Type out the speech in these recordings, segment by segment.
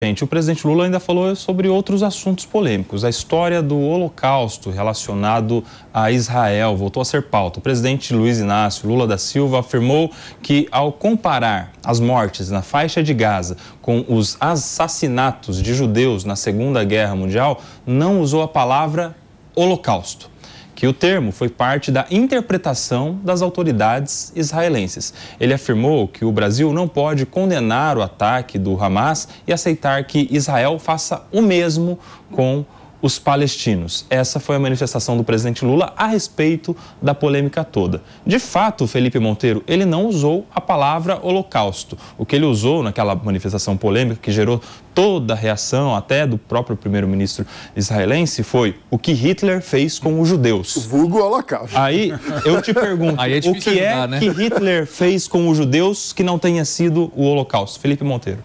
Gente, o presidente Lula ainda falou sobre outros assuntos polêmicos. A história do Holocausto relacionado a Israel voltou a ser pauta. O presidente Luiz Inácio Lula da Silva afirmou que, ao comparar as mortes na faixa de Gaza com os assassinatos de judeus na Segunda Guerra Mundial, não usou a palavra Holocausto, que o termo foi parte da interpretação das autoridades israelenses. Ele afirmou que o Brasil não pode condenar o ataque do Hamas e aceitar que Israel faça o mesmo com os palestinos. Essa foi a manifestação do presidente Lula a respeito da polêmica toda. De fato, Felipe Monteiro, ele não usou a palavra holocausto. O que ele usou naquela manifestação polêmica, que gerou toda a reação, até do próprio primeiro-ministro israelense, foi o que Hitler fez com os judeus. O vulgo holocausto. Aí, eu te pergunto, o que é que Hitler fez com os judeus que não tenha sido o holocausto? Felipe Monteiro.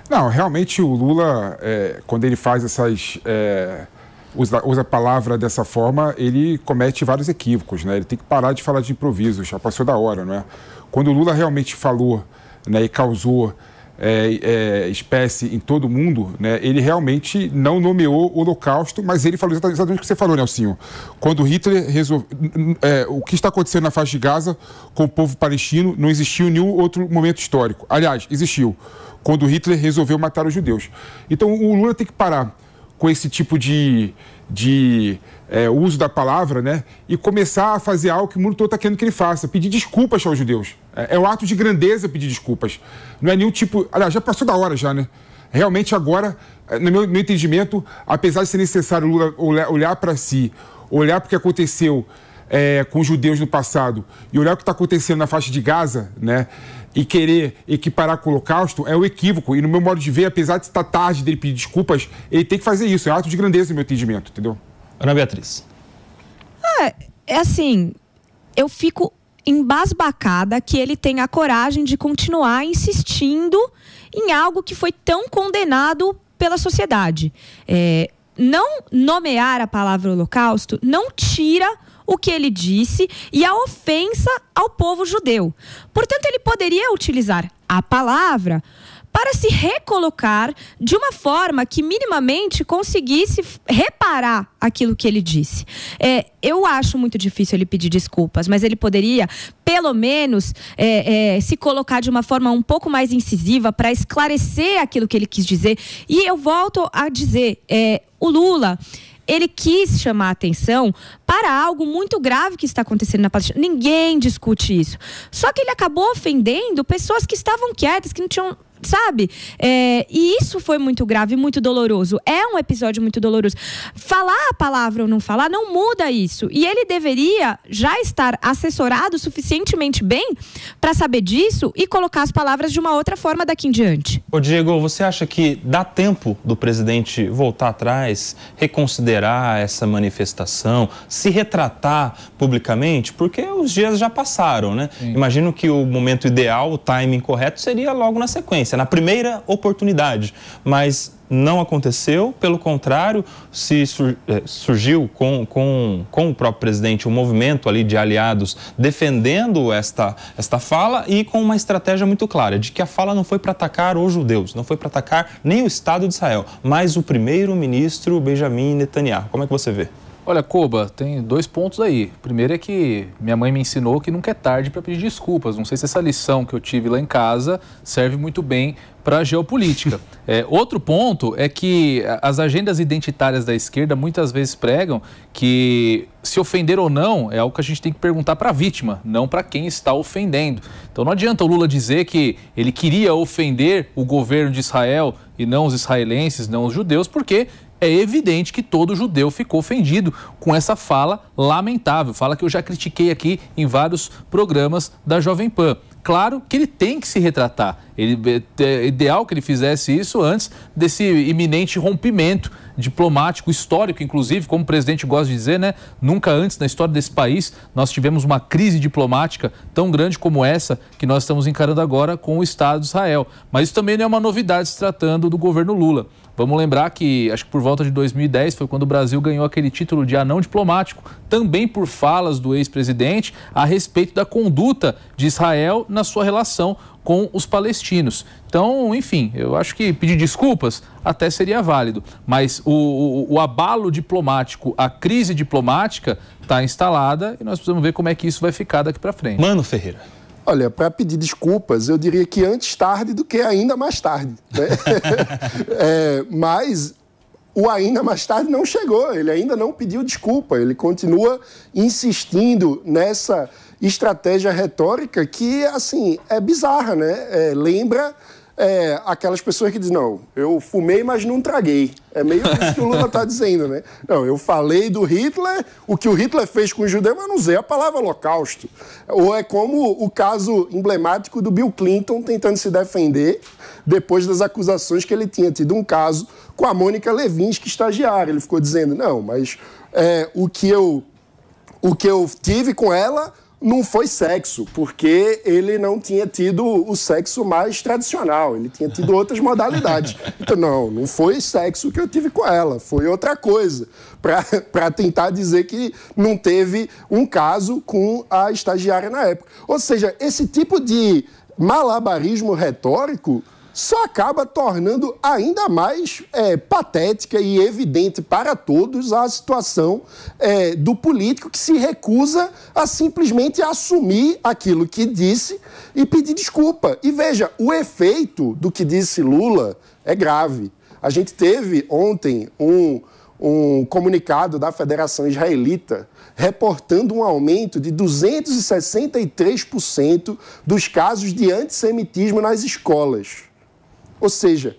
Não, realmente o Lula, quando ele faz essas... usa a palavra dessa forma, ele comete vários equívocos, né? Ele tem que parar de falar de improviso, já passou da hora, não é? Quando o Lula realmente falou, né, e causou espécie em todo mundo, né, ele realmente não nomeou o Holocausto, mas ele falou exatamente o que você falou, Nelsinho. Quando Hitler resolveu... o que está acontecendo na faixa de Gaza com o povo palestino não existiu em nenhum outro momento histórico. Aliás, existiu. Quando Hitler resolveu matar os judeus. Então, o Lula tem que parar com esse tipo de uso da palavra, né? E começar a fazer algo que o mundo todo está querendo que ele faça, pedir desculpas aos judeus. É um ato de grandeza pedir desculpas. Não é nenhum tipo... Aliás, já passou da hora já, né? Realmente agora, no meu entendimento, apesar de ser necessário o Lula olhar para si, olhar para o que aconteceu com os judeus no passado e olhar o que está acontecendo na faixa de Gaza, né? E querer equiparar com o Holocausto é um equívoco. E no meu modo de ver, apesar de estar tarde dele pedir desculpas, ele tem que fazer isso. É um ato de grandeza no meu entendimento, entendeu? Ana Beatriz. É assim, eu fico embasbacada que ele tenha a coragem de continuar insistindo em algo que foi tão condenado pela sociedade. Não nomear a palavra Holocausto não tira o que ele disse e a ofensa ao povo judeu. Portanto, ele poderia utilizar a palavra para se recolocar de uma forma que minimamente conseguisse reparar aquilo que ele disse. Eu acho muito difícil ele pedir desculpas, mas ele poderia, pelo menos, se colocar de uma forma um pouco mais incisiva para esclarecer aquilo que ele quis dizer. E eu volto a dizer, o Lula... ele quis chamar a atenção para algo muito grave que está acontecendo na Palestina. Ninguém discute isso. Só que ele acabou ofendendo pessoas que estavam quietas, que não tinham... sabe? E isso foi muito grave, muito doloroso. É um episódio muito doloroso. Falar a palavra ou não falar não muda isso. E ele deveria já estar assessorado suficientemente bem para saber disso e colocar as palavras de uma outra forma daqui em diante. Ô Diego, você acha que dá tempo do presidente voltar atrás, reconsiderar essa manifestação, se retratar publicamente? Porque os dias já passaram, né? Sim. Imagino que o momento ideal, o timing correto, seria logo na sequência, na primeira oportunidade, mas não aconteceu. Pelo contrário, surgiu com o próprio presidente um movimento ali de aliados defendendo esta fala e com uma estratégia muito clara de que a fala não foi para atacar os judeus, não foi para atacar nem o Estado de Israel, mas o primeiro-ministro Benjamin Netanyahu. Como é que você vê? Olha, Koba, tem 2 pontos aí. Primeiro é que minha mãe me ensinou que nunca é tarde para pedir desculpas. Não sei se essa lição que eu tive lá em casa serve muito bem para a geopolítica. Outro ponto é que as agendas identitárias da esquerda muitas vezes pregam que se ofender ou não é algo que a gente tem que perguntar para a vítima, não para quem está ofendendo. Então não adianta o Lula dizer que ele queria ofender o governo de Israel e não os israelenses, não os judeus, porque... é evidente que todo judeu ficou ofendido com essa fala lamentável, fala que eu já critiquei aqui em vários programas da Jovem Pan. Claro que ele tem que se retratar. É ideal que ele fizesse isso antes desse iminente rompimento diplomático, histórico, inclusive, como o presidente gosta de dizer, né? Nunca antes na história desse país nós tivemos uma crise diplomática tão grande como essa que nós estamos encarando agora com o Estado de Israel. Mas isso também não é uma novidade se tratando do governo Lula. Vamos lembrar que, acho que por volta de 2010, foi quando o Brasil ganhou aquele título de anão diplomático, também por falas do ex-presidente a respeito da conduta de Israel na sua relação com os palestinos. Então, enfim, eu acho que pedir desculpas até seria válido, mas o abalo diplomático, a crise diplomática está instalada e nós precisamos ver como é que isso vai ficar daqui para frente. Mano Ferreira. Olha, para pedir desculpas, eu diria que antes tarde do que ainda mais tarde, né? Mas o ainda mais tarde não chegou, ele ainda não pediu desculpa, ele continua insistindo nessa estratégia retórica que, assim, é bizarra, né? Lembra aquelas pessoas que dizem, não, eu fumei, mas não traguei. É meio isso que o Lula está dizendo, né? Não, eu falei do Hitler, o que o Hitler fez com os judeus, mas não usei a palavra holocausto. Ou é como o caso emblemático do Bill Clinton tentando se defender depois das acusações que ele tinha tido um caso com a Mônica Lewinsky, estagiária. Ele ficou dizendo, não, mas o que eu tive com ela não foi sexo, porque ele não tinha tido o sexo mais tradicional, ele tinha tido outras modalidades. Então, não foi sexo que eu tive com ela, foi outra coisa, para tentar dizer que não teve um caso com a estagiária na época. Ou seja, esse tipo de malabarismo retórico só acaba tornando ainda mais patética e evidente para todos a situação do político que se recusa a simplesmente assumir aquilo que disse e pedir desculpa. E veja, o efeito do que disse Lula é grave. A gente teve ontem um comunicado da Federação Israelita reportando um aumento de 263% dos casos de antissemitismo nas escolas. Ou seja,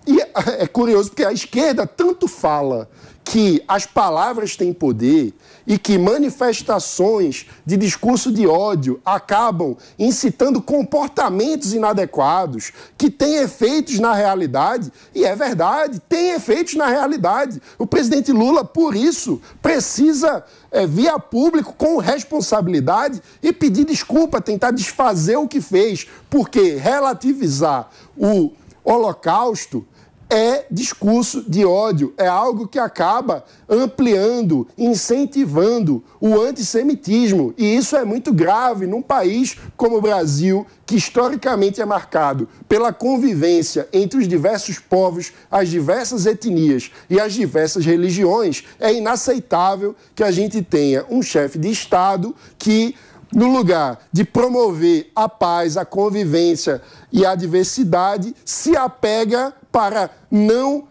e é curioso porque a esquerda tanto fala que as palavras têm poder e que manifestações de discurso de ódio acabam incitando comportamentos inadequados que têm efeitos na realidade, e é verdade, tem efeitos na realidade. O presidente Lula, por isso, precisa vir a público com responsabilidade e pedir desculpa, tentar desfazer o que fez, porque relativizar o Holocausto é discurso de ódio, é algo que acaba ampliando, incentivando o antissemitismo. E isso é muito grave num país como o Brasil, que historicamente é marcado pela convivência entre os diversos povos, as diversas etnias e as diversas religiões. É inaceitável que a gente tenha um chefe de Estado que, no lugar de promover a paz, a convivência e a diversidade, se apega para não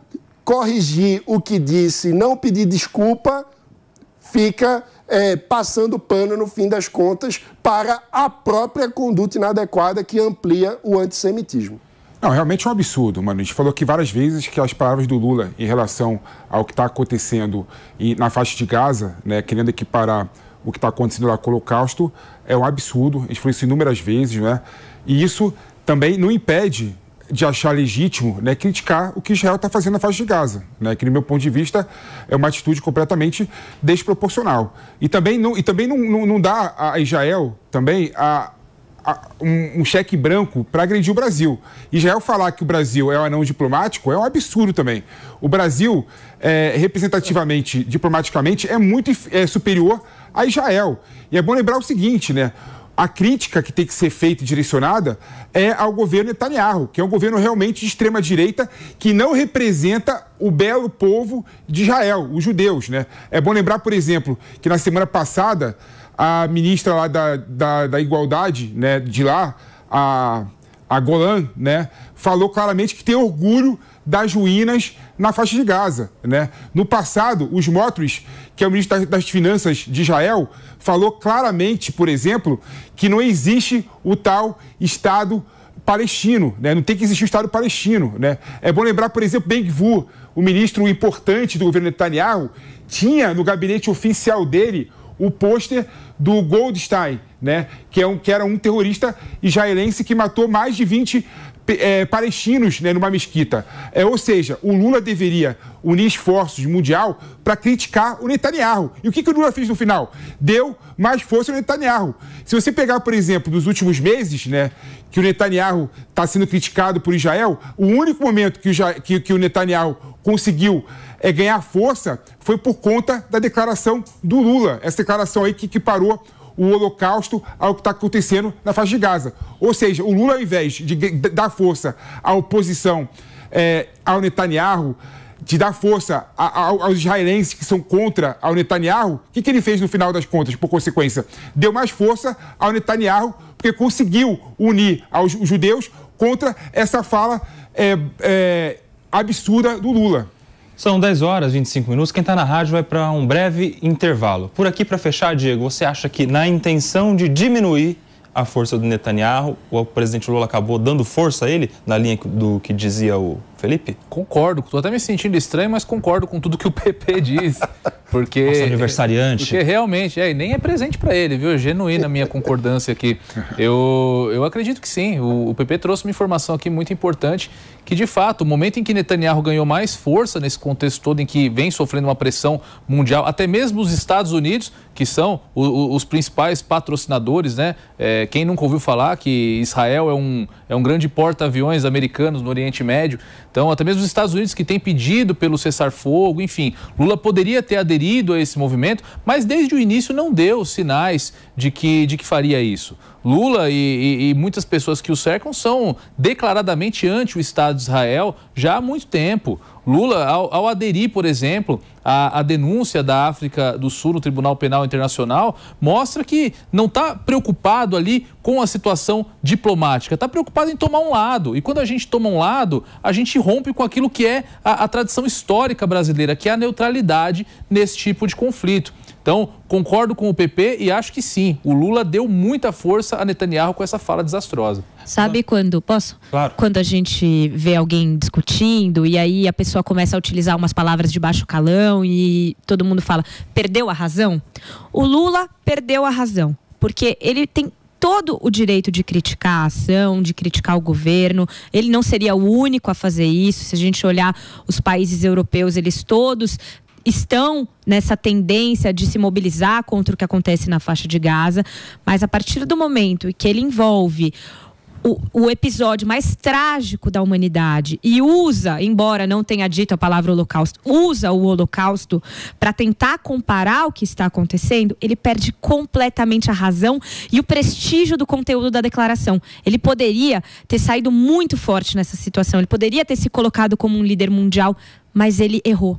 corrigir o que disse, não pedir desculpa, fica passando pano, no fim das contas, para a própria conduta inadequada que amplia o antissemitismo. Não, realmente é um absurdo, mano. A gente falou aqui várias vezes que as palavras do Lula em relação ao que está acontecendo na faixa de Gaza, né, querendo equiparar o que está acontecendo lá com o Holocausto, é um absurdo. A gente falou isso inúmeras vezes, né? E isso também não impede de achar legítimo, né, criticar o que Israel está fazendo na faixa de Gaza, né, que, no meu ponto de vista, é uma atitude completamente desproporcional. E também não dá a Israel também um cheque branco para agredir o Brasil. Israel falar que o Brasil é um anão diplomático é um absurdo também. O Brasil, representativamente, diplomaticamente, é muito superior a Israel. E é bom lembrar o seguinte, né? A crítica que tem que ser feita e direcionada é ao governo Netanyahu, que é um governo realmente de extrema-direita que não representa o belo povo de Israel, os judeus, né? É bom lembrar, por exemplo, que na semana passada a ministra lá da Igualdade, né, de lá, a Golan, né, falou claramente que tem orgulho das ruínas na faixa de Gaza, né? No passado, o Smotrich, que é o ministro das Finanças de Israel, falou claramente, por exemplo, que não existe o tal Estado palestino, né? Não tem que existir o Estado palestino, né? É bom lembrar, por exemplo, Ben-Gvir, o ministro importante do governo Netanyahu, tinha no gabinete oficial dele o pôster do Goldstein, né? Que era um terrorista israelense que matou mais de 20 palestinos, né, numa mesquita. Ou seja, o Lula deveria unir esforços mundial para criticar o Netanyahu. E o que o Lula fez no final? Deu mais força ao Netanyahu. Se você pegar, por exemplo, nos últimos meses, né, que o Netanyahu está sendo criticado por Israel, o único momento que o Netanyahu conseguiu ganhar força foi por conta da declaração do Lula. Essa declaração aí que parou o Holocausto ao que está acontecendo na faixa de Gaza. Ou seja, o Lula, ao invés de dar força à oposição ao Netanyahu, de dar força aos israelenses que são contra ao Netanyahu, o que ele fez no final das contas, por consequência? Deu mais força ao Netanyahu, porque conseguiu unir os judeus contra essa fala absurda do Lula. São 10 horas e 25 minutos. Quem está na rádio vai para um breve intervalo. Por aqui, para fechar, Diego, você acha que na intenção de diminuir a força do Netanyahu, o presidente Lula acabou dando força a ele, na linha do que dizia o Felipe? Concordo, estou até me sentindo estranho, mas concordo com tudo que o PP diz. Porque, nosso aniversariante. Porque realmente, nem é presente para ele, viu? Genuína a minha concordância aqui. Eu acredito que sim. O PP trouxe uma informação aqui muito importante, que de fato, o momento em que Netanyahu ganhou mais força nesse contexto todo, em que vem sofrendo uma pressão mundial, até mesmo os Estados Unidos, que são os principais patrocinadores, né? Quem nunca ouviu falar que Israel é um grande porta-aviões americanos no Oriente Médio. Então, até mesmo os Estados Unidos, que têm pedido pelo cessar-fogo, enfim, Lula poderia ter aderido a esse movimento, mas desde o início não deu sinais de que faria isso. Lula e muitas pessoas que o cercam são declaradamente anti o Estado de Israel já há muito tempo. Lula, ao aderir, por exemplo, à denúncia da África do Sul no Tribunal Penal Internacional, mostra que não está preocupado ali com a situação diplomática, está preocupado em tomar um lado. E quando a gente toma um lado, a gente rompe com aquilo que é a tradição histórica brasileira, que é a neutralidade nesse tipo de conflito. Então, concordo com o PP e acho que sim, o Lula deu muita força a Netanyahu com essa fala desastrosa. Sabe quando, posso? Claro. Quando a gente vê alguém discutindo e aí a pessoa começa a utilizar umas palavras de baixo calão e todo mundo fala, perdeu a razão? O Lula perdeu a razão, porque ele tem todo o direito de criticar a ação, de criticar o governo. Ele não seria o único a fazer isso. Se a gente olhar os países europeus, eles todos estão nessa tendência de se mobilizar contra o que acontece na faixa de Gaza, mas a partir do momento que ele envolve o episódio mais trágico da humanidade e usa, embora não tenha dito a palavra holocausto, usa o holocausto para tentar comparar o que está acontecendo, ele perde completamente a razão e o prestígio do conteúdo da declaração. Ele poderia ter saído muito forte nessa situação, ele poderia ter se colocado como um líder mundial, mas ele errou.